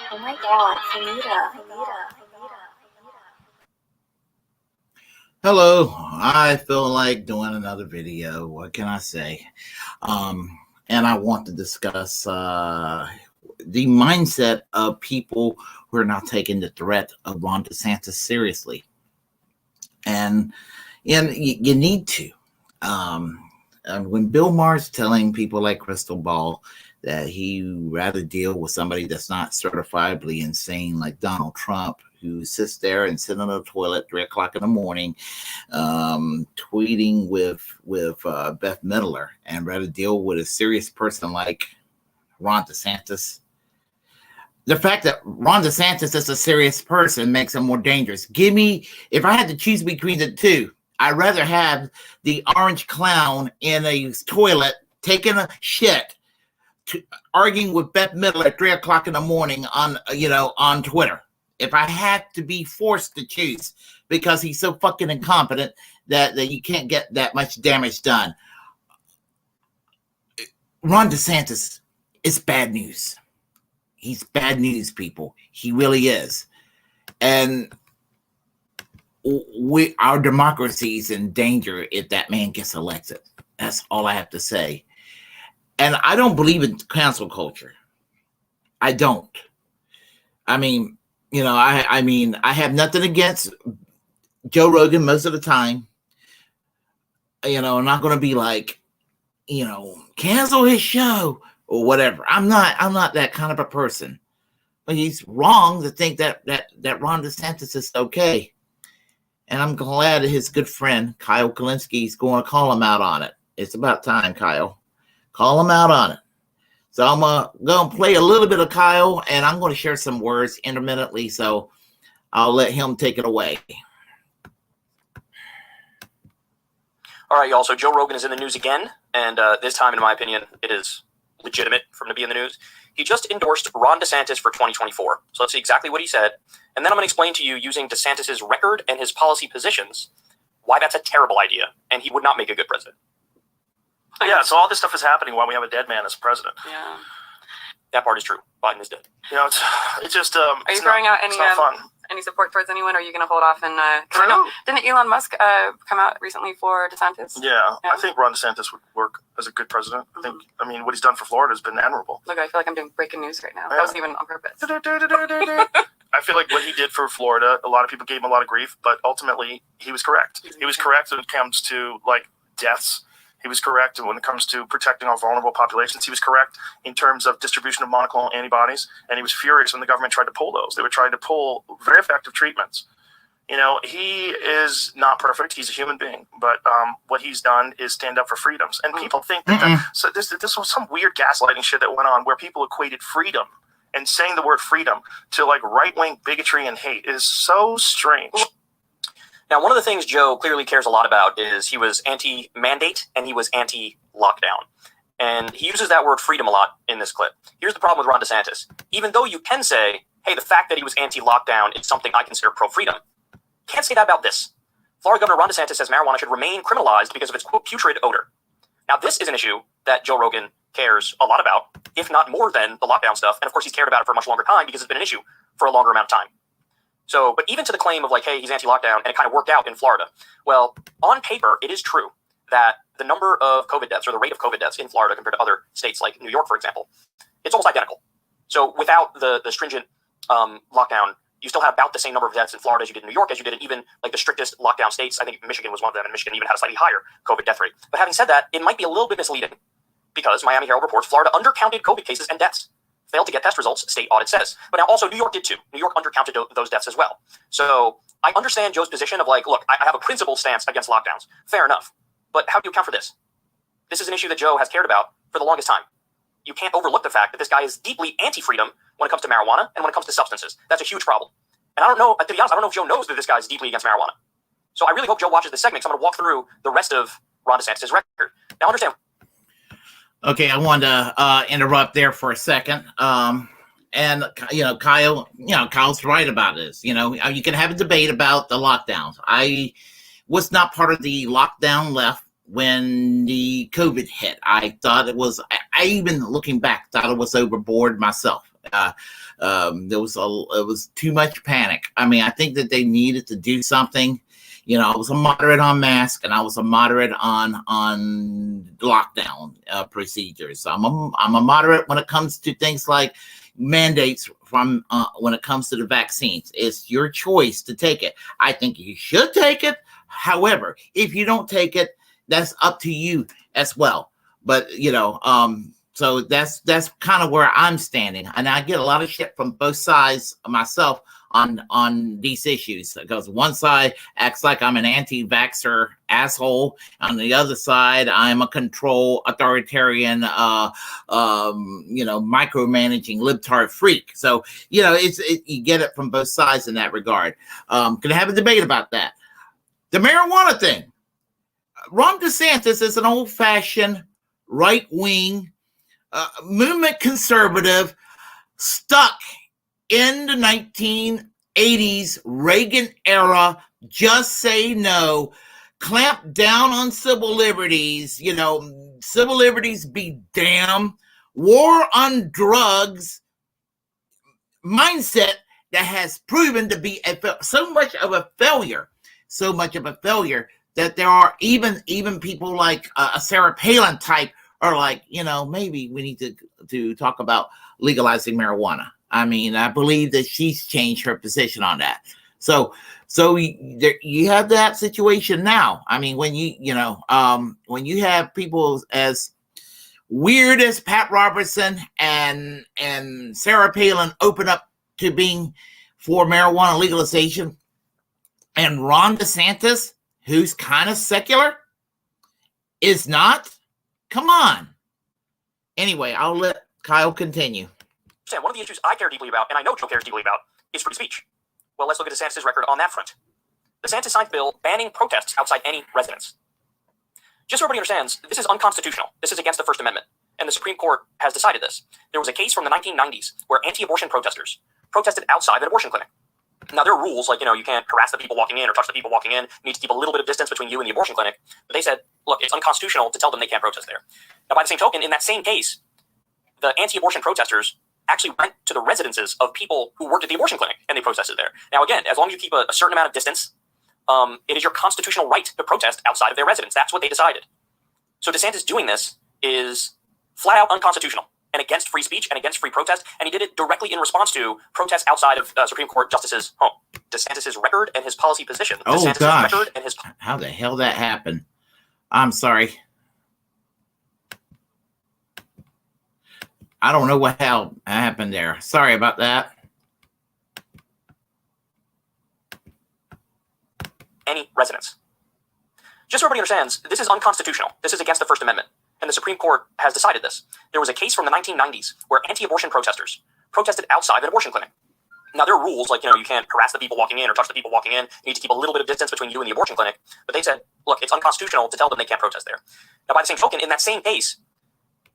Oh my God, Anita. Hello, I feel like doing another video. What can I say? And I want to discuss the mindset of people who are not taking the threat of Ron DeSantis seriously. And you need to. When Bill Maher's telling people like Crystal Ball that he rather deal with somebody that's not certifiably insane like Donald Trump, who sits there and sits on the toilet at 3 o'clock in the morning, tweeting with Beth Midler, and rather deal with a serious person like Ron DeSantis. The fact that Ron DeSantis is a serious person makes him more dangerous. If I had to choose between the two, I'd rather have the orange clown in a toilet taking a shit, arguing with Beth Midler at 3 o'clock in the morning on Twitter. If I had to be forced to choose, because he's so fucking incompetent that you can't get that much damage done. Ron DeSantis is bad news. He's bad news, people. He really is. And our democracy is in danger if that man gets elected. That's all I have to say. And I don't believe in cancel culture. I don't. I mean, I have nothing against Joe Rogan most of the time. I'm not going to be like, cancel his show or whatever. I'm not that kind of a person. But he's wrong to think that Ron DeSantis is okay. And I'm glad that his good friend, Kyle Kulinski, is going to call him out on it. It's about time, Kyle. Call him out on it. So I'm going to play a little bit of Kyle, and I'm going to share some words intermittently, so I'll let him take it away. All right, y'all. So Joe Rogan is in the news again, and this time, in my opinion, it is legitimate for him to be in the news. He just endorsed Ron DeSantis for 2024. So let's see exactly what he said. And then I'm going to explain to you, using DeSantis' record and his policy positions, why that's a terrible idea, and he would not make a good president. Yeah, so all this stuff is happening while we have a dead man as president. Yeah. That part is true. Biden is dead. It's just... Are you throwing out any support towards anyone, or are you going to hold off? And didn't Elon Musk come out recently for DeSantis? Yeah, I think Ron DeSantis would work as a good president. I mean, what he's done for Florida has been admirable. Look, I feel like I'm doing breaking news right now. That wasn't even on purpose. I feel like what he did for Florida, a lot of people gave him a lot of grief, but ultimately he was correct. He was correct when it comes to like deaths. He was correct when it comes to protecting our vulnerable populations. He was correct in terms of distribution of monoclonal antibodies, and he was furious when the government tried to pull those. They were trying to pull very effective treatments. You know, he is not perfect. He's a human being, but what he's done is stand up for freedoms. And people think that, so this was some weird gaslighting shit that went on where people equated freedom and saying the word freedom to like right-wing bigotry and hate. It is so strange. Now, one of the things Joe clearly cares a lot about is he was anti-mandate and he was anti-lockdown. And he uses that word freedom a lot in this clip. Here's the problem with Ron DeSantis. Even though you can say, hey, the fact that he was anti-lockdown is something I consider pro-freedom, can't say that about this. Florida Governor Ron DeSantis says marijuana should remain criminalized because of its, quote, putrid odor. Now, this is an issue that Joe Rogan cares a lot about, if not more than the lockdown stuff. And of course, he's cared about it for a much longer time because it's been an issue for a longer amount of time. So, but even to the claim of like, hey, he's anti-lockdown, and it kind of worked out in Florida. Well, on paper, it is true that the number of COVID deaths or the rate of COVID deaths in Florida compared to other states like New York, for example, it's almost identical. So without the stringent lockdown, you still have about the same number of deaths in Florida as you did in New York, as you did in even like the strictest lockdown states. I think Michigan was one of them, and Michigan even had a slightly higher COVID death rate. But having said that, it might be a little bit misleading because Miami Herald reports Florida undercounted COVID cases and deaths. Failed to get test results, state audit says. But now also New York did too. New York undercounted those deaths as well. So I understand Joe's position of like, look, I have a principled stance against lockdowns. Fair enough. But how do you account for this? This is an issue that Joe has cared about for the longest time. You can't overlook the fact that this guy is deeply anti-freedom when it comes to marijuana and when it comes to substances. That's a huge problem. And I don't know, to be honest, I don't know if Joe knows that this guy is deeply against marijuana. So I really hope Joe watches this segment because I'm going to walk through the rest of Ron DeSantis' record. Now understand. Okay, I wanted to interrupt there for a second. And Kyle's right about this. You know, you can have a debate about the lockdowns. I was not part of the lockdown left when the COVID hit. I thought it was. I even looking back thought it was overboard myself. It was too much panic. I mean, I think that they needed to do something. You know, I was a moderate on mask, and I was a moderate on lockdown procedures. I'm a moderate when it comes to things like mandates from when it comes to the vaccines. It's your choice to take it. I think you should take it. However, if you don't take it, that's up to you as well. But so that's kind of where I'm standing, and I get a lot of shit from both sides myself on these issues, because one side acts like I'm an anti-vaxxer asshole. On the other side, I'm a control authoritarian, micromanaging libtard freak. So, you get it from both sides in that regard. Can have a debate about that. The marijuana thing. Ron DeSantis is an old-fashioned right-wing movement conservative stuck in the 1980s Reagan era, just say no, clamp down on civil liberties, civil liberties be damned, war on drugs mindset that has proven to be so much of a failure that there are even people like a Sarah Palin type are like, maybe we need to talk about legalizing marijuana. I mean, I believe that she's changed her position on that. So you have that situation now. I mean, when you have people as weird as Pat Robertson and Sarah Palin open up to being for marijuana legalization, and Ron DeSantis, who's kind of secular, is not. Come on. Anyway, I'll let Kyle continue. One of the issues I care deeply about, and I know Joe cares deeply about, is free speech. Well, let's look at DeSantis' record on that front. DeSantis signed a bill banning protests outside any residence. Just so everybody understands, this is unconstitutional. This is against the First Amendment, and the Supreme Court has decided this. There was a case from the 1990s where anti-abortion protesters protested outside an abortion clinic. Now, there are rules, like, you can't harass the people walking in or touch the people walking in. You need to keep a little bit of distance between you and the abortion clinic. But they said, look, it's unconstitutional to tell them they can't protest there. Now, by the same token, in that same case, the anti-abortion protesters actually went to the residences of people who worked at the abortion clinic, and they protested there. Now, again, as long as you keep a certain amount of distance, it is your constitutional right to protest outside of their residence. That's what they decided. So DeSantis doing this is flat out unconstitutional. and against free speech and against free protest, and he did it directly in response to protests outside of Supreme Court Justice's home. DeSantis' record and his policy position. Oh, DeSantis' gosh. record and his... How the hell that happened? I'm sorry. I don't know what hell happened there. Sorry about that. Any residents. Just so everybody understands, this is unconstitutional. This is against the First Amendment. And the Supreme Court has decided this. There was a case from the 1990s where anti-abortion protesters protested outside an abortion clinic. Now, there are rules like, you can't harass the people walking in or touch the people walking in. You need to keep a little bit of distance between you and the abortion clinic. But they said, look, it's unconstitutional to tell them they can't protest there. Now, by the same token, in that same case,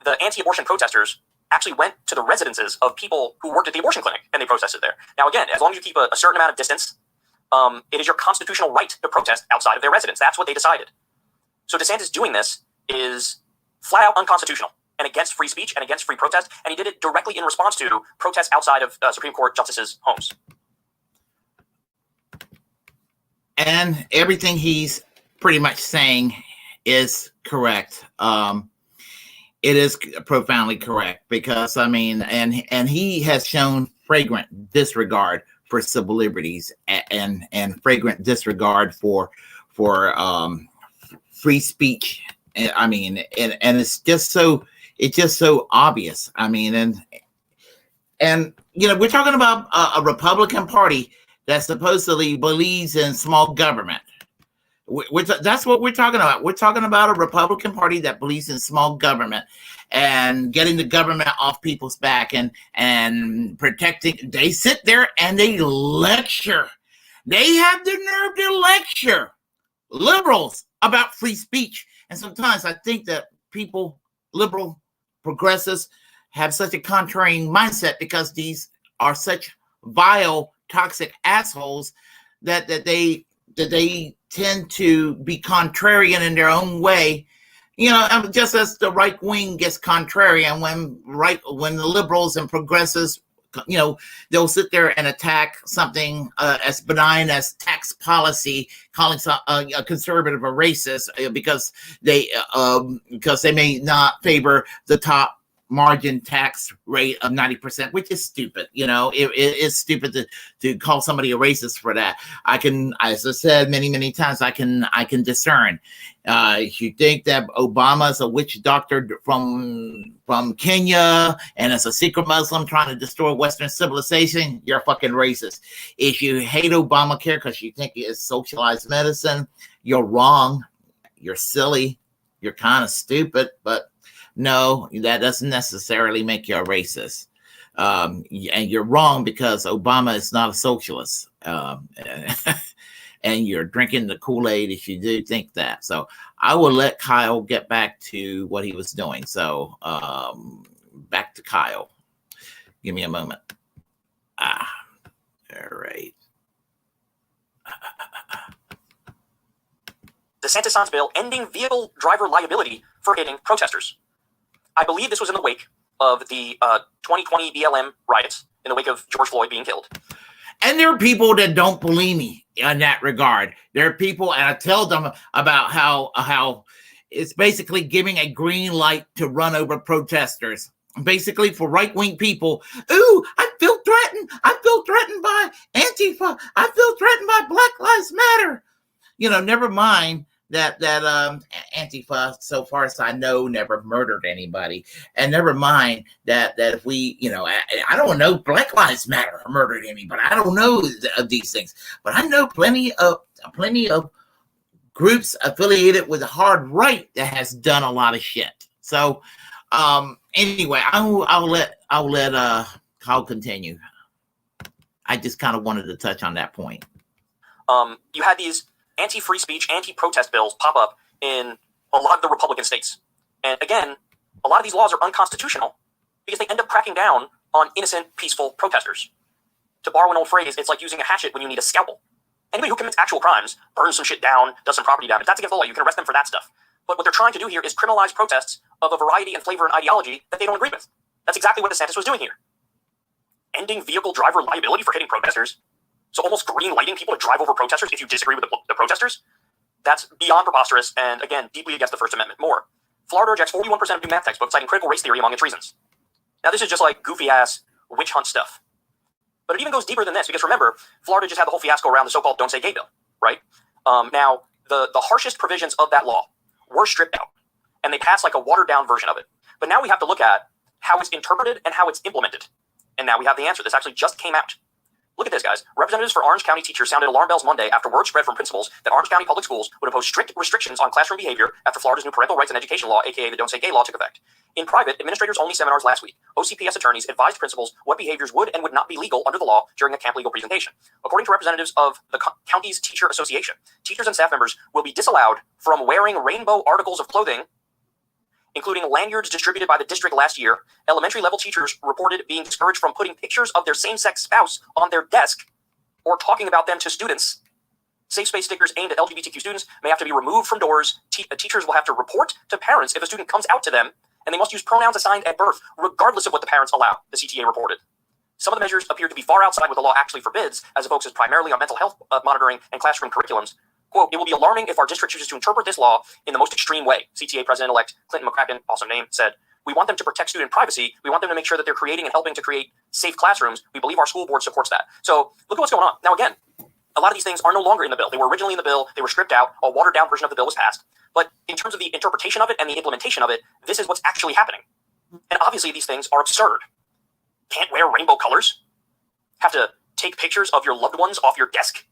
the anti-abortion protesters actually went to the residences of people who worked at the abortion clinic and they protested there. Now, again, as long as you keep a certain amount of distance, it is your constitutional right to protest outside of their residence. That's what they decided. So DeSantis doing this is flat out unconstitutional and against free speech and against free protest, and he did it directly in response to protests outside of Supreme Court justices' homes. And everything he's pretty much saying is correct. It is profoundly correct because, I mean, and he has shown flagrant disregard for civil liberties and flagrant disregard for free speech. I mean, and it's just so obvious. I mean, and we're talking about a Republican Party that supposedly believes in small government. That's what we're talking about. We're talking about a Republican Party that believes in small government and getting the government off people's back and protecting. They sit there and they lecture. They have the nerve to lecture liberals about free speech. And sometimes I think that people, liberal progressives, have such a contrarian mindset because these are such vile, toxic assholes that they tend to be contrarian in their own way, just as the right wing gets contrarian when the liberals and progressives, they'll sit there and attack something as benign as tax policy, calling a conservative a racist because they may not favor the top margin tax rate of 90%, which is stupid. It's stupid to call somebody a racist for that. I can, as I said many times, I can discern. If you think that Obama is a witch doctor from Kenya and is a secret Muslim trying to destroy Western civilization, you're a fucking racist. If you hate Obamacare because you think it's socialized medicine, you're wrong. You're silly. You're kind of stupid, but no, that doesn't necessarily make you a racist. And you're wrong because Obama is not a socialist. And you're drinking the Kool-Aid if you do think that. So I will let Kyle get back to what he was doing. So back to Kyle. Give me a moment. All right. DeSantis signs bill ending vehicle driver liability for hitting protesters. I believe this was in the wake of the 2020 BLM riots, in the wake of George Floyd being killed. And there are people that don't believe me in that regard. There are people, and I tell them about how it's basically giving a green light to run over protesters. Basically, for right-wing people, ooh, I feel threatened. I feel threatened by Antifa. I feel threatened by Black Lives Matter. Never mind that Antifa, so far as I know, never murdered anybody, and never mind that if we, I don't know, Black Lives Matter murdered anybody. I don't know of these things, but I know plenty of groups affiliated with the hard right that has done a lot of shit. So, anyway, I'll let Kyle continue. I just kind of wanted to touch on that point. You had these anti-free speech, anti-protest bills pop up in a lot of the Republican states. And again, a lot of these laws are unconstitutional because they end up cracking down on innocent, peaceful protesters. To borrow an old phrase, it's like using a hatchet when you need a scalpel. Anybody who commits actual crimes, burns some shit down, does some property damage, that's against the law. You can arrest them for that stuff. But what they're trying to do here is criminalize protests of a variety and flavor and ideology that they don't agree with. That's exactly what DeSantis was doing here. Ending vehicle driver liability for hitting protesters. So almost green lighting people to drive over protesters if you disagree with the protesters. That's beyond preposterous and, again, deeply against the First Amendment. More. Florida rejects 41% of new math textbooks, citing critical race theory among its reasons. Now, this is just like goofy ass witch hunt stuff. But it even goes deeper than this, because remember, Florida just had the whole fiasco around the so-called Don't Say Gay bill, right? Now, the harshest provisions of that law were stripped out, and they passed like a watered-down version of it. But now we have to look at how it's interpreted and how it's implemented. And now we have the answer. This actually just came out. Look at this, guys. Representatives for Orange County teachers sounded alarm bells Monday after word spread from principals that Orange County public schools would impose strict restrictions on classroom behavior after Florida's new parental rights and education law, aka the Don't Say Gay law, took effect. In private, administrators-only seminars last week, OCPS attorneys advised principals what behaviors would and would not be legal under the law during a camp legal presentation. According to representatives of the county's teacher association, teachers and staff members will be disallowed from wearing rainbow articles of clothing, including lanyards distributed by the district last year. Elementary level teachers reported being discouraged from putting pictures of their same-sex spouse on their desk or talking about them to students. Safe space stickers aimed at LGBTQ students may have to be removed from doors. Teachers will have to report to parents if a student comes out to them, and they must use pronouns assigned at birth, regardless of what the parents allow, the CTA reported. Some of the measures appear to be far outside what the law actually forbids, as it focuses primarily on mental health monitoring and classroom curriculums. Quote, it will be alarming if our district chooses to interpret this law in the most extreme way, CTA President-elect Clinton McCracken, also named, said. We want them to protect student privacy. We want them to make sure that they're creating and helping to create safe classrooms. We believe our school board supports that. So look at what's going on. Now, again, a lot of these things are no longer in the bill. They were originally in the bill. They were stripped out. A watered-down version of the bill was passed. But in terms of the interpretation of it and the implementation of it, this is what's actually happening. And obviously, these things are absurd. Can't wear rainbow colors. Have to take pictures of your loved ones off your desk.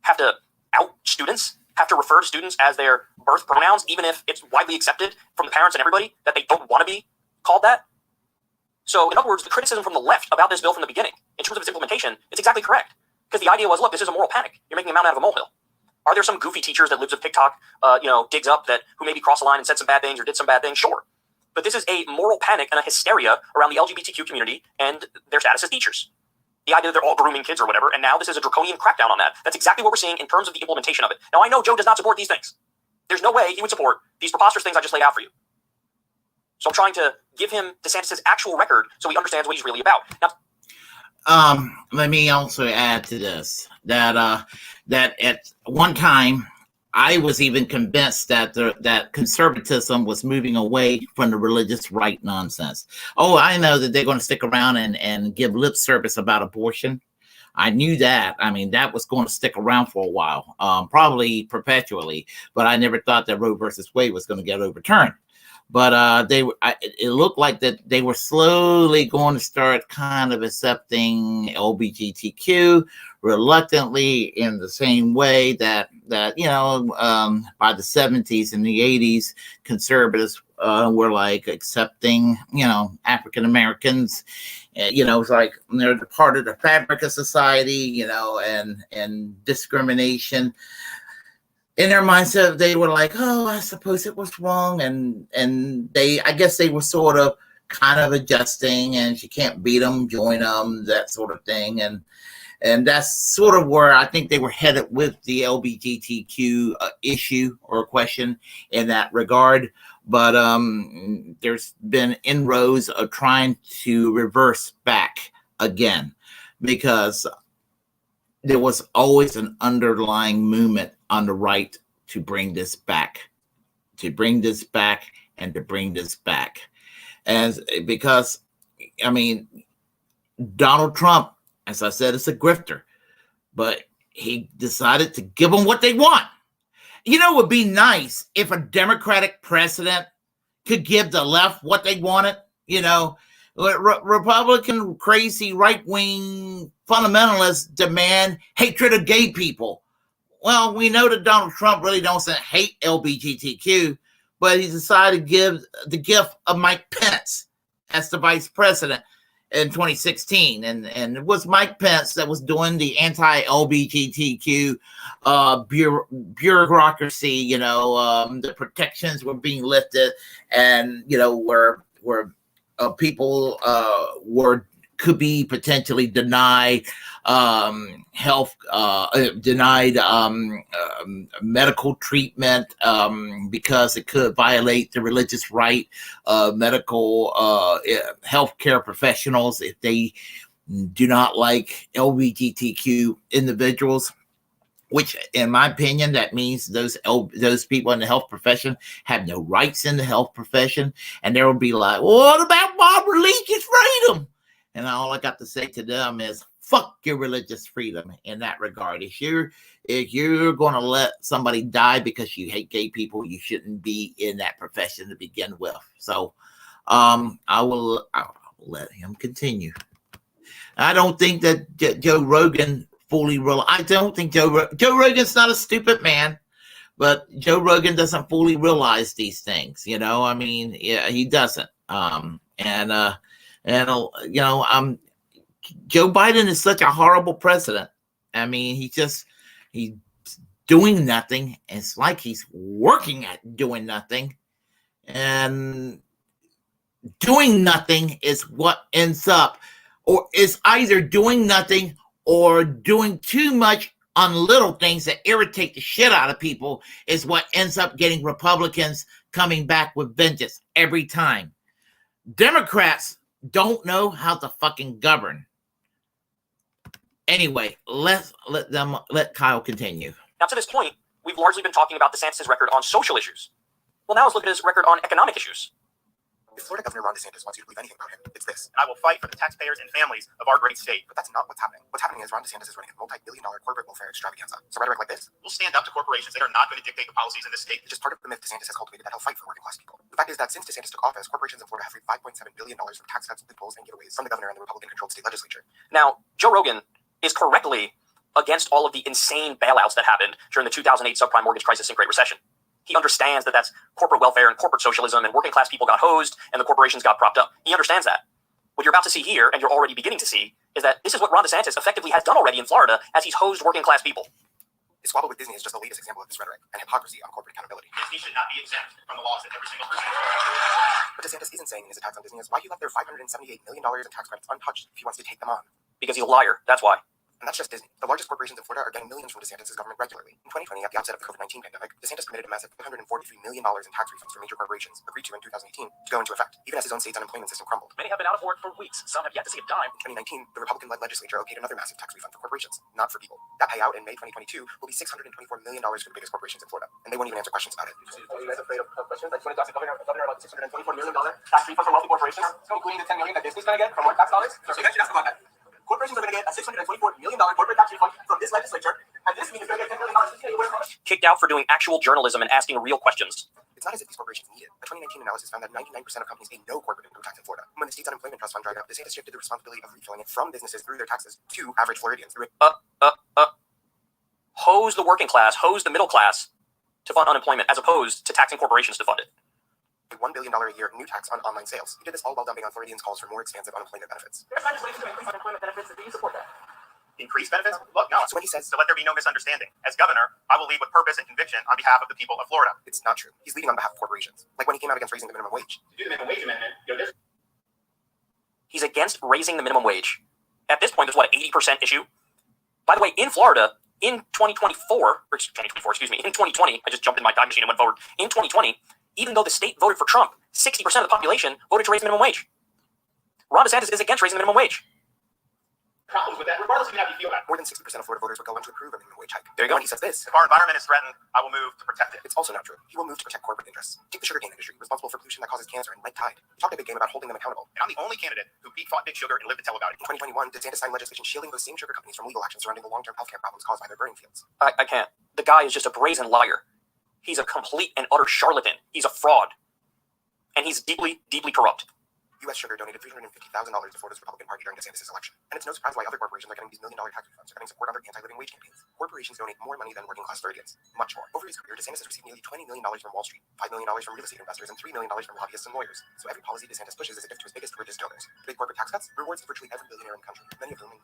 Have to out students. Have to refer to students as their birth pronouns, even if it's widely accepted from the parents and everybody that they don't want to be called that. So, in other words, the criticism from the left about this bill from the beginning, in terms of its implementation, it's exactly correct. Because the idea was, look, this is a moral panic. You're making a mountain out of a molehill. Are there some goofy teachers that lives with TikTok, digs up that who maybe crossed the line and said some bad things or did some bad things? Sure. But this is a moral panic and a hysteria around the LGBTQ community and their status as teachers. The idea that they're all grooming kids or whatever, and now this is a draconian crackdown on that. That's exactly what we're seeing in terms of the implementation of it. Now, I know Joe does not support these things. There's no way he would support these preposterous things I just laid out for you. So I'm trying to give him DeSantis' actual record so he understands what he's really about. Now, let me also add to this that at one time I was even convinced that that conservatism was moving away from the religious right nonsense. Oh, I know that they're going to stick around and give lip service about abortion. I knew that. I mean, that was going to stick around for a while, probably perpetually. But I never thought that Roe versus Wade was going to get overturned. But it looked like that they were slowly going to start kind of accepting LGBTQ reluctantly, in the same way that by the 70s and the 80s, conservatives were like accepting African Americans. It's like they're part of the fabric of society, and discrimination. In their mindset, they were like, oh, I suppose it was wrong. And I guess they were sort of kind of adjusting, and you can't beat them, join them, that sort of thing. And that's sort of where I think they were headed with the LGBTQ issue or question in that regard. But there's been inroads of trying to reverse back again, because there was always an underlying movement on the right to bring this back, and to bring this back. Because Donald Trump, as I said, is a grifter, but he decided to give them what they want. It would be nice if a Democratic president could give the left what they wanted. Republican, crazy, right-wing fundamentalists demand hatred of gay people. Well, we know that Donald Trump really doesn't hate LGBTQ, but he decided to give the gift of Mike Pence as the vice president in 2016. And it was Mike Pence that was doing the anti-LGBTQ bureaucracy, the protections were being lifted, and, where people could be potentially denied health, denied medical treatment because it could violate the religious right of medical healthcare professionals if they do not like LGBTQ individuals. which in my opinion, that means those people in the health profession have no rights in the health profession. And they will be like, what about my religious freedom? And all I got to say to them is, fuck your religious freedom in that regard. If you're going to let somebody die because you hate gay people, you shouldn't be in that profession to begin with. So I'll let him continue. I don't think that Joe Rogan fully realize. I don't think Joe Rogan's not a stupid man, but Joe Rogan doesn't fully realize these things. You know, I mean, yeah, he doesn't. Joe Biden is such a horrible president. I mean, he's doing nothing. It's like he's working at doing nothing, and doing nothing is what ends up, or is either doing nothing or doing too much on little things that irritate the shit out of people is what ends up getting Republicans coming back with vengeance every time. Democrats don't know how to fucking govern. Anyway, let Kyle continue. Now, to this point, we've largely been talking about DeSantis' record on social issues. Well, now let's look at his record on economic issues. If Florida Governor Ron DeSantis wants you to believe anything about him, it's this: I will fight for the taxpayers and families of our great state. But that's not what's happening. What's happening is Ron DeSantis is running a multi-billion-dollar corporate welfare extravaganza. So rhetoric like this: we'll stand up to corporations that are not going to dictate the policies in the state. It's just part of the myth DeSantis has cultivated that he'll fight for working-class people. The fact is that since DeSantis took office, corporations in Florida have reaped $5.7 billion from tax cuts, loopholes, and giveaways from the governor and the Republican-controlled state legislature. Now, Joe Rogan is correctly against all of the insane bailouts that happened during the 2008 subprime mortgage crisis and Great Recession. He understands that that's corporate welfare and corporate socialism, and working class people got hosed and the corporations got propped up. He understands that. What you're about to see here, and you're already beginning to see, is that this is what Ron DeSantis effectively has done already in Florida as he's hosed working class people. His squabble with Disney is just the latest example of this rhetoric and hypocrisy on corporate accountability. Disney should not be exempt from the laws that every single person. What DeSantis isn't saying in his attacks on Disney is why he left their $578 million in tax credits untouched if he wants to take them on. Because he's a liar, that's why. And that's just Disney. The largest corporations in Florida are getting millions from DeSantis' government regularly. In 2020, at the outset of the COVID-19 pandemic, DeSantis committed a massive $143 million in tax refunds for major corporations, agreed to in 2018, to go into effect, even as his own state's unemployment system crumbled. Many have been out of work for weeks. Some have yet to see a dime. In 2019, the Republican-led legislature okayed another massive tax refund for corporations, not for people. That payout in May 2022 will be $624 million for the biggest corporations in Florida, and they won't even answer questions about it. Are you guys afraid of questions? I just want to talk to the governor about $624 million tax refund for wealthy corporations, including the $10 million that Disney's going to get from our tax dollars. So you guys should ask about that. Corporations are going to get a $624 million corporate tax refund from this legislature, and this means it's going to get $10 million. Kicked out for doing actual journalism and asking real questions. It's not as if these corporations need it. A 2019 analysis found that 99% of companies pay no corporate income tax in Florida. When the state's unemployment trust fund dried up, DeSantis shifted the responsibility of refilling it from businesses through their taxes to average Floridians. Hose the working class, hose the middle class to fund unemployment, as opposed to taxing corporations to fund it. $1 billion a year new tax on online sales. He did this all while dumping on Floridians' calls for more expansive unemployment benefits. There's legislation to increase unemployment benefits. Do you support that? Increase benefits? Look, no. So when he says, So let there be no misunderstanding. As governor, I will lead with purpose and conviction on behalf of the people of Florida. it's not true. He's leading on behalf of corporations. Like when he came out against raising the minimum wage. To do the minimum wage amendment, He's against raising the minimum wage. At this point, there's what, an 80% issue? By the way, in Florida, in 2020, I just jumped in my time machine and went forward. In 2020, even though the state voted for Trump, 60% of the population voted to raise the minimum wage. Ron DeSantis is against raising the minimum wage. problems with that, regardless of how you feel about it. More than 60% of Florida voters would go on to approve a minimum wage hike. There you go. When he says this, If our environment is threatened, I will move to protect it. it's also not true. He will move to protect corporate interests. Take the sugarcane industry, responsible for pollution that causes cancer and red tide. He talked a big game about holding them accountable. And I'm the only candidate who fought Big Sugar and lived to tell about it. In 2021, DeSantis signed legislation shielding those same sugar companies from legal action surrounding the long-term healthcare problems caused by their burning fields. I can't. The guy is just a brazen liar. He's a complete and utter charlatan. He's a fraud. And he's deeply, deeply corrupt. U.S. Sugar donated $350,000 to Florida's Republican Party during DeSantis' election. And it's no surprise why other corporations are getting these million-dollar tax refunds or getting support on their anti-living wage campaigns. Corporations donate more money than working-class Floridians. Much more. Over his career, DeSantis has received nearly $20 million from Wall Street, $5 million from real estate investors, and $3 million from lobbyists and lawyers. So every policy DeSantis pushes is a gift to his biggest, richest donors. Big corporate tax cuts rewards virtually every billionaire in the country, many of whom...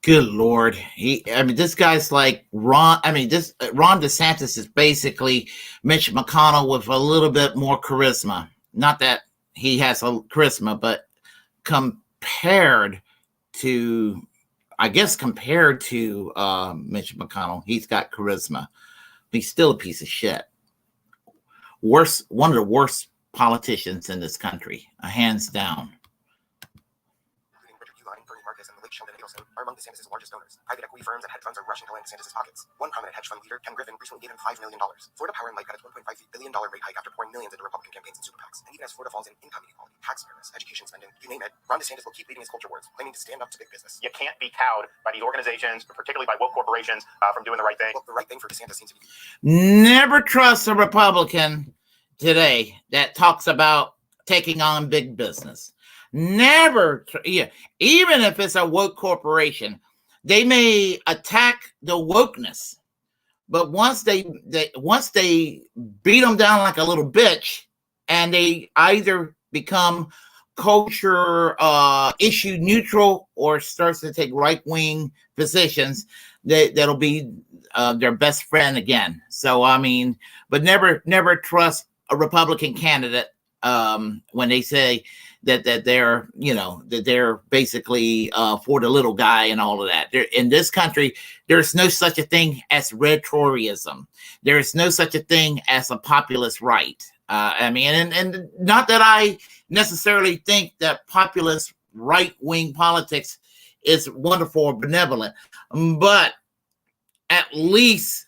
Good Lord. This guy's like Ron DeSantis is basically Mitch McConnell with a little bit more charisma. Not that he has a charisma, but compared to Mitch McConnell, he's got charisma. He's still a piece of shit. One of the worst politicians in this country, hands down. Sheldon and Nielsen are among DeSantis' largest donors. Private equity firms and hedge funds are rushing to land DeSantis' pockets. One prominent hedge fund leader, Ken Griffin, recently gave him $5 million. Florida Power and Light got its $1.5 billion rate hike after pouring millions into Republican campaigns and super PACs. And even as Florida falls in income inequality, tax fairness, education spending, you name it, Ron DeSantis will keep leading his culture wars, claiming to stand up to big business. You can't be cowed by these organizations, particularly by woke corporations, from doing the right thing. Well, the right thing for DeSantis seems to be Never trust a Republican today that talks about taking on big business. Never, yeah. Even if it's a woke corporation, they may attack the wokeness, but once they beat them down like a little bitch, and they either become culture issue neutral or starts to take right-wing positions, that'll be their best friend again. So I mean, but never trust a Republican candidate when they say that they're, you know, that they're basically for the little guy and all of that. In this country, there's no such a thing as red Toryism. There is no such a thing as a populist right. I mean, and not that I necessarily think that populist right-wing politics is wonderful or benevolent, but at least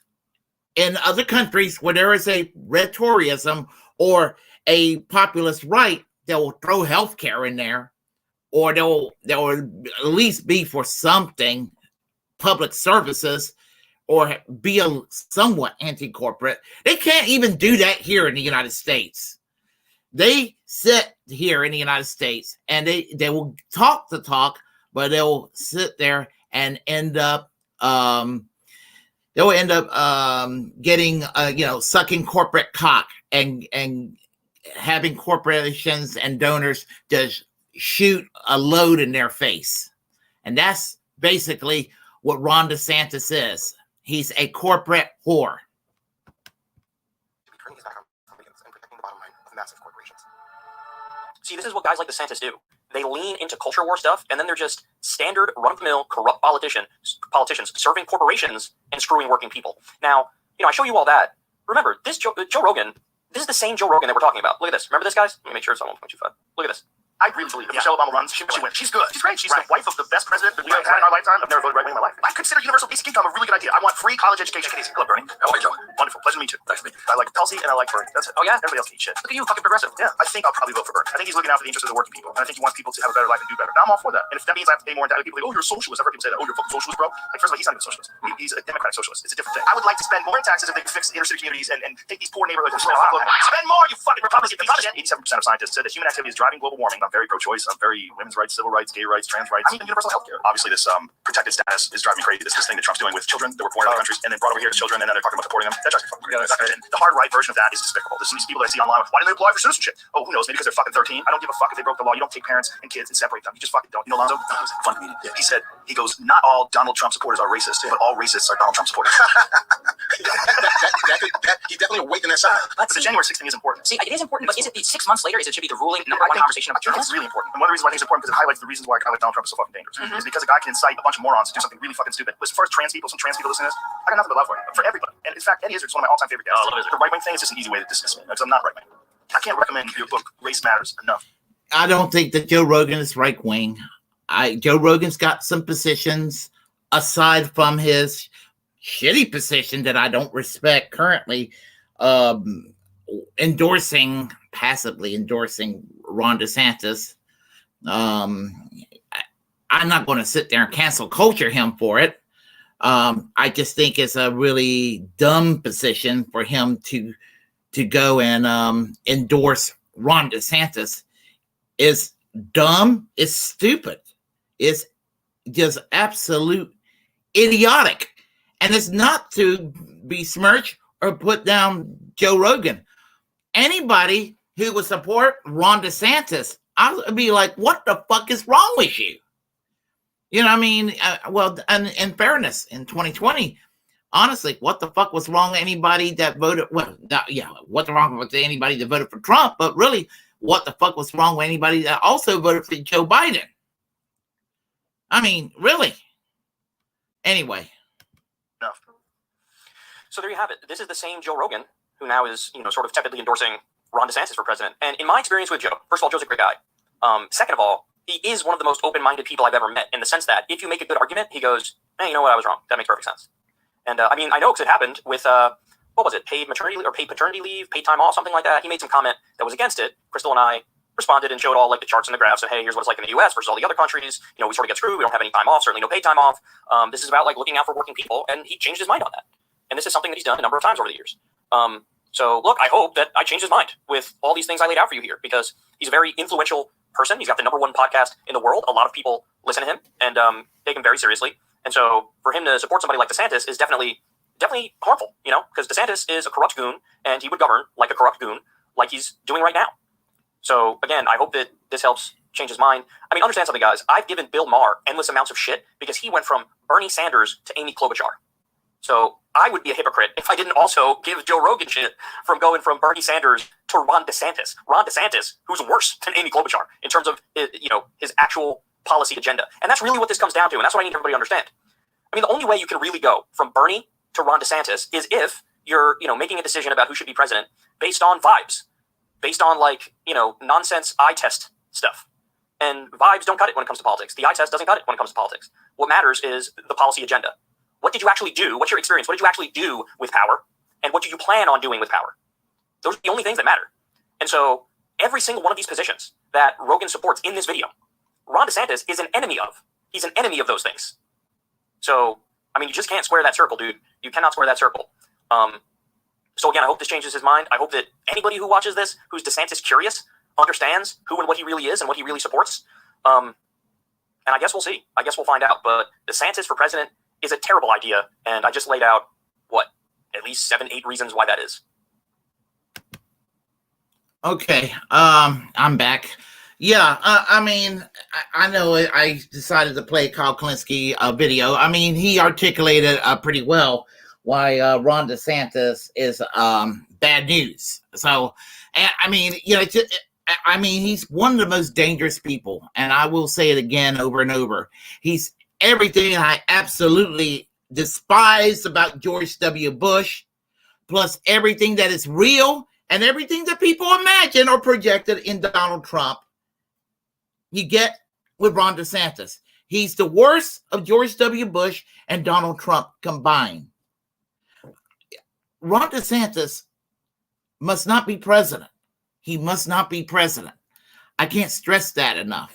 in other countries where there is a red Toryism or a populist right, they'll throw healthcare in there, or they'll at least be for something, public services, or be a somewhat anti-corporate. They can't even do that here in the United States. They sit here in the United States and they will talk the talk, but they'll sit there and end up getting sucking corporate cock and having corporations and donors just shoot a load in their face. And that's basically what Ron DeSantis is. He's a corporate whore. to be turning his back on Republicans and protecting the bottom line of massive corporations. See, this is what guys like DeSantis do. They lean into culture war stuff, and then they're just standard run-of-the-mill corrupt politicians serving corporations and screwing working people. Now, I show you all that. Remember, this Joe Rogan, this is the same Joe Rogan that we're talking about. Look at this. Remember this, guys? Let me make sure it's on 1.25. Look at this. I really believe if Michelle Obama runs, she wins. She's good. She's great. She's the wife of the best president that we've had in our lifetime. I've never voted right-wing in my life. I consider universal basic income a really good idea. I want free college education. Hello, Bernie. How are you, Joe? Wonderful. Pleasure to meet you. Nice to meet you. I like Tulsi and I like Bernie. That's it. Oh, yeah? Everybody else can eat shit. Look at you, fucking progressive. Yeah, I think I'll probably vote for Bernie. I think he's looking out for the interests of the working people. And I think he wants people to have a better life and do better. Now, I'm all for that. And if that means I have to pay more in tax, people like, oh, you're a socialist. I've heard people say that. Oh, you're a fucking socialist, bro. Like, first of all, he's not even a socialist. He's a democratic socialist. It's a different thing. I would like to spend more in taxes if they could fix inner city communities and take these poor neighborhoods and spend more, you fucking Republican piece of shit. 87% of scientists said that human activity is driving global warming. I'm very pro-choice. I'm very women's rights, civil rights, gay rights, trans rights. I'm even universal health care. Obviously, this protected status is driving me crazy. This thing that Trump's doing with children that were born in other countries and then brought over here as children, and then they're talking about deporting them. That drives me fucking crazy. The hard right version of that is despicable. There's these people that I see online with, why didn't they apply for citizenship? Oh, who knows? Maybe because they're fucking 13. I don't give a fuck if they broke the law. You don't take parents and kids and separate them. You just fucking don't. You know, Lonzo? That was a fun meeting. Yeah. He goes, not all Donald Trump supporters are racist, but all racists are Donald Trump supporters. He definitely awakened that side. But the January 6th thing is important. See, it is important, but is it 6 months later? It should be the ruling number one conversation of I think it's really important. And one of the reasons why I think it's important because it highlights the reasons why Donald Trump is so fucking dangerous. Is because a guy can incite a bunch of morons to do something really fucking stupid. As far as trans people, some trans people listening to this, I got nothing but love for everybody. And in fact, Eddie Izzard's one of my all-time favorite guys. The right-wing thing is just an easy way to dismiss me because I'm not right-wing. I can't recommend your book, Race Matters, enough. I don't think that Joe Rogan is right-wing. Joe Rogan's got some positions aside from his shitty position that I don't respect currently, passively endorsing Ron DeSantis. I'm not going to sit there and cancel culture him for it. I just think it's a really dumb position for him to go and endorse Ron DeSantis. Is dumb, it's stupid, it's just absolute idiotic. And it's not to besmirch or put down Joe Rogan. Anybody who would support Ron DeSantis, I would be like, what the fuck is wrong with you? You know what I mean? Well, and in fairness, in 2020, honestly, what the fuck was wrong with anybody that voted? Well, what's wrong with anybody that voted for Trump? But really, what the fuck was wrong with anybody that also voted for Joe Biden? I mean, really? Anyway. No. So there you have it. This is the same Joe Rogan who now is, sort of tepidly endorsing Ron DeSantis for president. And in my experience with Joe, first of all, Joe's a great guy. Second of all, he is one of the most open-minded people I've ever met, in the sense that if you make a good argument, he goes, hey, you know what, I was wrong. That makes perfect sense. And I mean, I know because it happened with, what was it, paid maternity or paid paternity leave, paid time off, something like that. He made some comment that was against it. Crystal and I responded and showed all like the charts and the graphs and, hey, here's what it's like in the US versus all the other countries. You know, we sort of get screwed. We don't have any time off, certainly no paid time off. This is about like looking out for working people, and he changed his mind on that. And this is something that he's done a number of times over the years. So look, I hope that I changed his mind with all these things I laid out for you here, because he's a very influential person. He's got the #1 podcast in the world. A lot of people listen to him and take him very seriously. And so for him to support somebody like DeSantis is definitely harmful, you know, because DeSantis is a corrupt goon, and he would govern like a corrupt goon, like he's doing right now. So again, I hope that this helps change his mind. I mean, understand something, guys. I've given Bill Maher endless amounts of shit because he went from Bernie Sanders to Amy Klobuchar. So I would be a hypocrite if I didn't also give Joe Rogan shit from going from Bernie Sanders to Ron DeSantis. Ron DeSantis, who's worse than Amy Klobuchar in terms of, you know, his actual policy agenda. And that's really what this comes down to, and that's what I need everybody to understand. I mean, the only way you can really go from Bernie to Ron DeSantis is if you're, you know, making a decision about who should be president based on vibes, based on, like, you know, nonsense eye test stuff. And vibes don't cut it when it comes to politics. The eye test doesn't cut it when it comes to politics. What matters is the policy agenda. What did you actually do? What's your experience? What did you actually do with power? And what do you plan on doing with power? Those are the only things that matter. And so every single one of these positions that Rogan supports in this video, Ron DeSantis is an enemy of. He's an enemy of those things. So, I mean, you just can't square that circle, dude. You cannot square that circle. So again, I hope this changes his mind. I hope that anybody who watches this, who's DeSantis curious, understands who and what he really is and what he really supports. And I guess we'll see. I guess we'll find out. But DeSantis for president is a terrible idea. And I just laid out, at least 7-8 reasons why that is. Okay. I'm back. Yeah. I mean, I know I decided to play Kyle Kulinski video. I mean, he articulated pretty well why Ron DeSantis is bad news. So, I mean, you know, I mean, he's one of the most dangerous people, and I will say it again over and over. He's everything I absolutely despise about George W. Bush, plus everything that is real and everything that people imagine or projected in Donald Trump, you get with Ron DeSantis. He's the worst of George W. Bush and Donald Trump combined. Ron DeSantis must not be president. He must not be president. I can't stress that enough.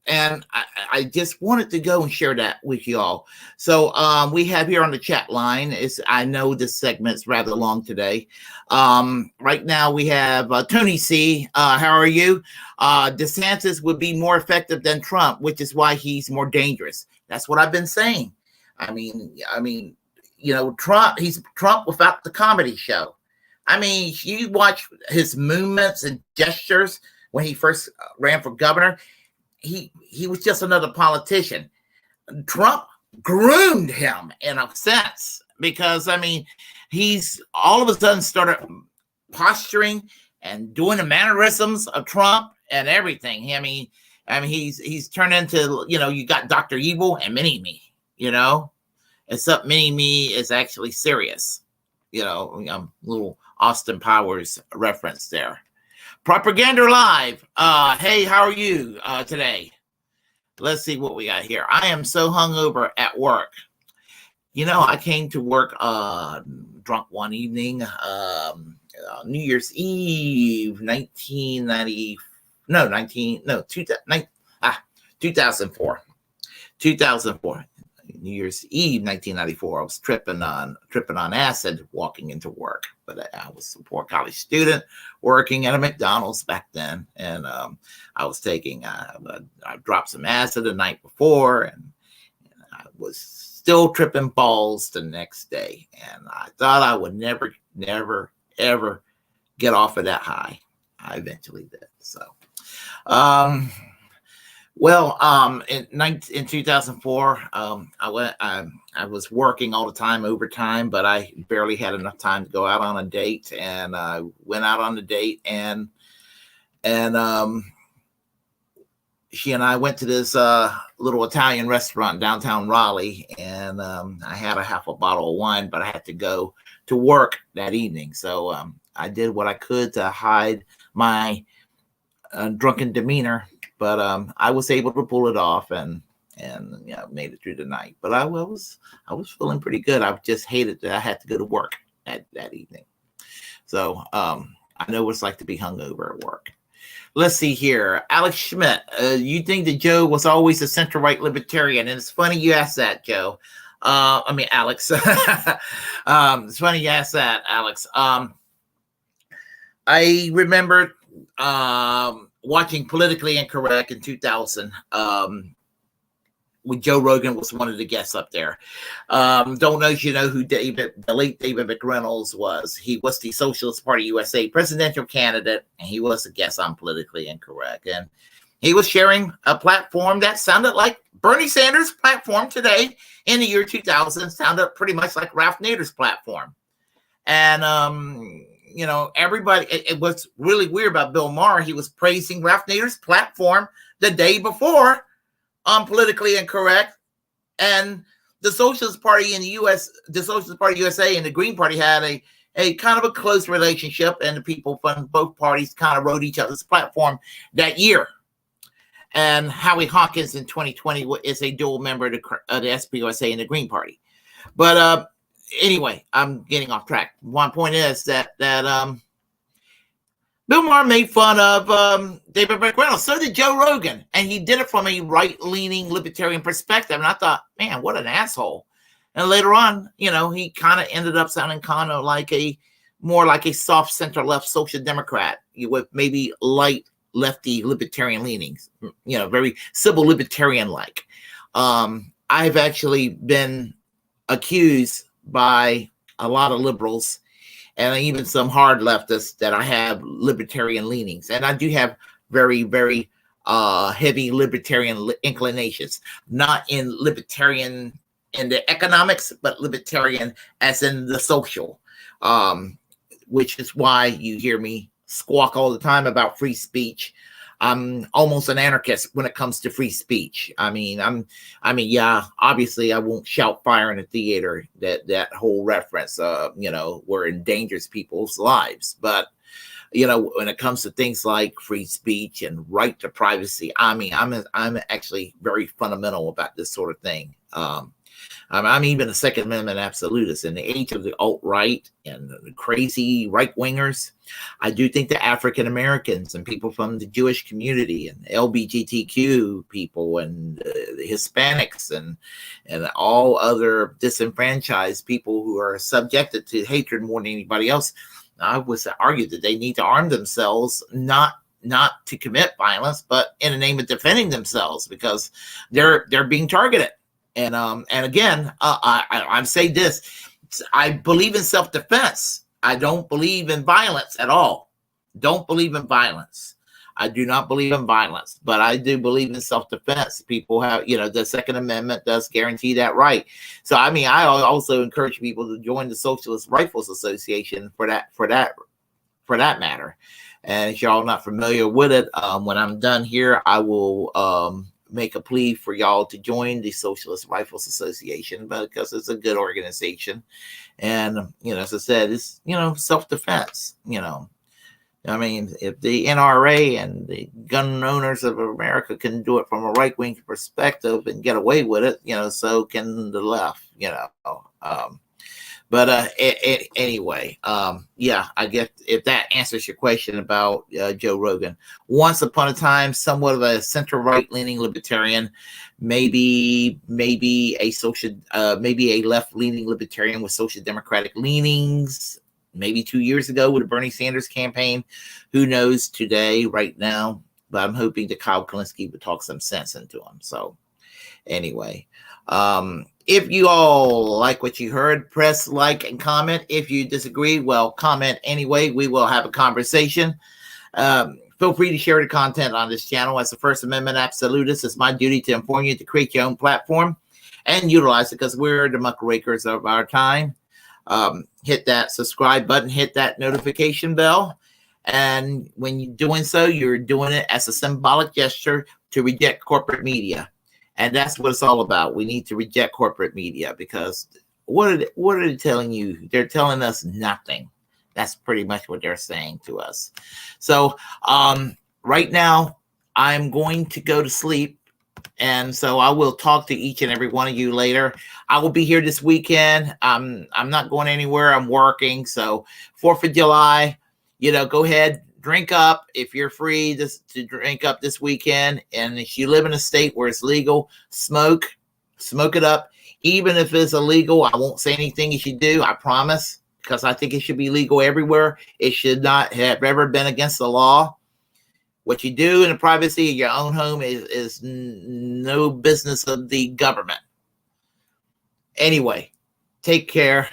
And I just wanted to go and share that with you all. So we have here on the chat line, I know this segment's rather long today. Right now we have Tony C. How are you? DeSantis would be more effective than Trump, which is why he's more dangerous. That's what I've been saying. I mean, you know, he's Trump without the comedy show. I mean, you watch his movements and gestures when he first ran for governor. He was just another politician. Trump groomed him in a sense, because I mean, he's all of a sudden started posturing and doing the mannerisms of Trump and everything. I mean, he's turned into, you know, you got Dr. Evil and Mini-Me, you know, except Mini-Me is actually serious, you know, little Austin Powers reference there. Propaganda Live. Hey, how are you today? Let's see what we got here. I am so hungover at work. You know, I came to work drunk one evening, New Year's Eve, 2004. 2004. New Year's Eve, 1994. I was tripping on acid walking into work, but I was a poor college student working at a McDonald's back then, and I was taking. I dropped some acid the night before, and I was still tripping balls the next day, and I thought I would never, ever get off of that high. I eventually did. So, in 2004, I was working all the time, overtime, but I barely had enough time to go out on a date, and I went out on a date, and she and I went to this little Italian restaurant downtown Raleigh, and I had a half a bottle of wine, but I had to go to work that evening, so I did what I could to hide my drunken demeanor but I was able to pull it off and made it through the night. But I was feeling pretty good. I just hated that I had to go to work that evening. So I know what it's like to be hungover at work. Let's see here. Alex Schmidt, you think that Joe was always a center-right libertarian? And it's funny you asked that, Joe. Alex. It's funny you asked that, Alex. I remember watching Politically Incorrect in 2000 when Joe Rogan was one of the guests up there. Don't know if you know who the late David McReynolds was. He was the Socialist Party USA presidential candidate, and he was a guest on Politically Incorrect. And he was sharing a platform that sounded like Bernie Sanders' platform today in the year 2000, sounded pretty much like Ralph Nader's platform. And, everybody, it was really weird about Bill Maher. He was praising Ralph Nader's platform the day before on Politically Incorrect, and the Socialist Party in the U.S., the Socialist Party USA and the Green Party had a kind of a close relationship, and the people from both parties kind of wrote each other's platform that year. And Howie Hawkins in 2020 is a dual member of the SPUSA and the Green Party. But anyway, I'm getting off track. One point is that Bill Maher made fun of David McReynolds. So did Joe Rogan. And he did it from a right-leaning libertarian perspective. And I thought, man, what an asshole. And later on, he kind of ended up sounding kind of like more like a soft center-left social democrat with maybe light lefty libertarian leanings, very civil libertarian-like. I've actually been accused by a lot of liberals and even some hard leftists that I have libertarian leanings. And I do have very, very heavy libertarian inclinations, not in libertarian in the economics, but libertarian as in the social, which is why you hear me squawk all the time about free speech. I'm almost an anarchist when it comes to free speech. Yeah, obviously I won't shout fire in a theater, that whole reference, where it endangers people's lives. But, when it comes to things like free speech and right to privacy, I'm actually very fundamental about this sort of thing. I'm even a Second Amendment absolutist. In the age of the alt-right and the crazy right-wingers, I do think that African Americans and people from the Jewish community and LGBTQ people and the Hispanics and all other disenfranchised people who are subjected to hatred more than anybody else, I would argue that they need to arm themselves, not to commit violence, but in the name of defending themselves, because they're being targeted. And again, I'm saying this: I believe in self-defense. I don't believe in violence at all. Don't believe in violence. I do not believe in violence, but I do believe in self-defense. People have, the Second Amendment does guarantee that right. So, I also encourage people to join the Socialist Rifles Association for that matter. And if y'all not familiar with it, when I'm done here, I will make a plea for y'all to join the Socialist Rifles Association, because it's a good organization. And, as I said, it's, self-defense, if the NRA and the gun owners of America can do it from a right-wing perspective and get away with it, so can the left, Anyway, I guess if that answers your question about Joe Rogan. Once upon a time, somewhat of a center-right leaning libertarian, maybe a left-leaning libertarian with social democratic leanings. Maybe 2 years ago with the Bernie Sanders campaign. Who knows today, right now? But I'm hoping that Kyle Kulinski would talk some sense into him. So anyway, if you all like what you heard, press like and comment. If you disagree, well, comment anyway. We will have a conversation. Feel free to share the content on this channel. As a First Amendment absolutist, it's my duty to inform you to create your own platform and utilize it, because we're the muckrakers of our time. Hit that subscribe button, hit that notification bell. And when you're doing so, you're doing it as a symbolic gesture to reject corporate media. And that's what it's all about. We need to reject corporate media, because what are they telling you? They're telling us nothing. That's pretty much what they're saying to us. So right now, I'm going to go to sleep. And so I will talk to each and every one of you later. I will be here this weekend. I'm not going anywhere. I'm working. So 4th of July, go ahead, drink up if you're free to drink up this weekend. And if you live in a state where it's legal, smoke it up. Even if it's illegal, I won't say anything you should do. I promise, because I think it should be legal everywhere. It should not have ever been against the law. What you do in the privacy of your own home is no business of the government. Anyway, take care.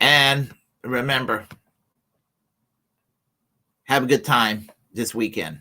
And remember, have a good time this weekend.